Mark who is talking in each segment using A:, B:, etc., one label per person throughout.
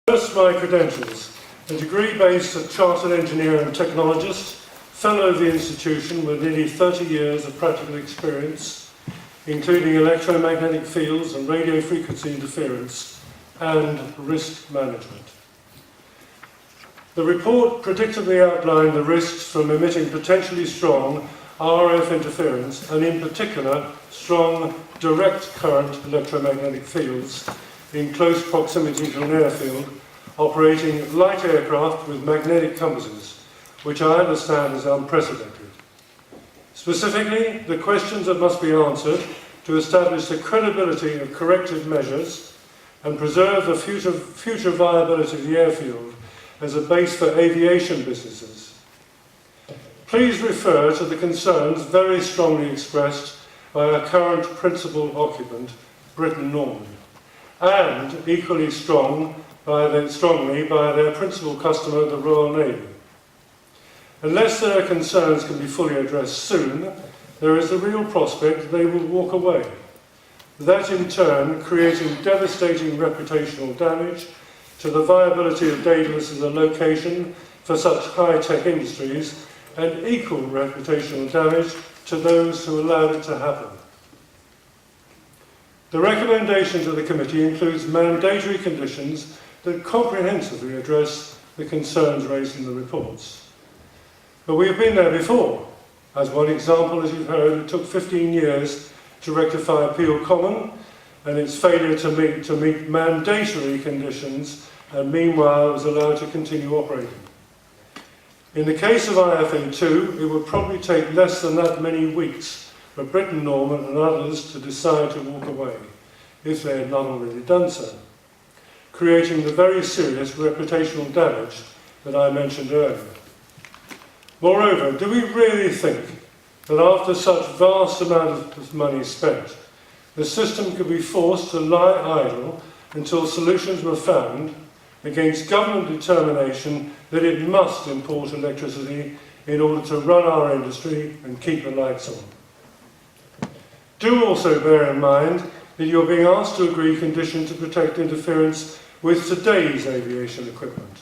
A: First, my credentials. A degree-based chartered engineer and technologist, fellow of the institution with nearly 30 years of practical experience, including electromagnetic fields and radio frequency interference and risk management. The report predictably outlined the risks from emitting potentially strong RF interference and in particular strong direct current electromagnetic fields in close proximity to an airfield operating light aircraft with magnetic compasses, which I understand is unprecedented. Specifically, the questions that must be answered to establish the credibility of corrective measures and preserve the future viability of the airfield as a base for aviation businesses. Please refer to the concerns very strongly expressed by our current principal occupant, Britten-Norman, and equally strongly by their principal customer, the Royal Navy. Unless their concerns can be fully addressed soon, there is the real prospect they will walk away. That in turn creating devastating reputational damage to the viability of Daedalus as a location for such high-tech industries and equal reputational damage to those who allowed it to happen. The recommendation to the committee includes mandatory conditions that comprehensively address the concerns raised in the reports. But we have been there before. As one example, as you've heard, it took 15 years to rectify Peel Common and its failure to meet mandatory conditions, and meanwhile it was allowed to continue operating. In the case of IFA2, it would probably take less than that many weeks for Britten-Norman and others to decide to walk away, if they had not already done so, creating the very serious reputational damage that I mentioned earlier. Moreover, do we really think that after such vast amount of money spent, the system could be forced to lie idle until solutions were found against government determination that it must import electricity in order to run our industry and keep the lights on? Do also bear in mind that you're being asked to agree conditions to protect interference with today's aviation equipment.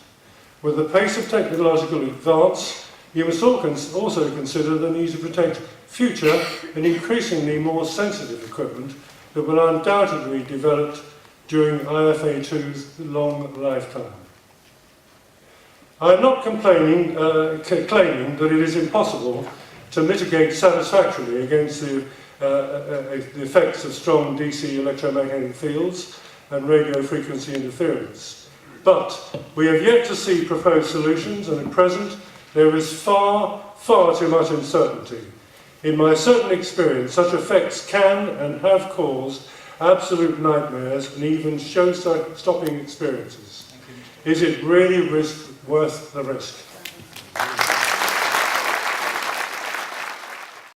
A: With the pace of technological advance, you must also consider the need to protect future and increasingly more sensitive equipment that will undoubtedly be developed during IFA2's long lifetime. I am not claiming that it is impossible to mitigate satisfactorily against the effects of strong DC electromagnetic fields and radio frequency interference. But we have yet to see proposed solutions, and at present there is far too much uncertainty. In my certain experience, such effects can and have caused absolute nightmares and even show-stopping experiences. Is it really worth the risk?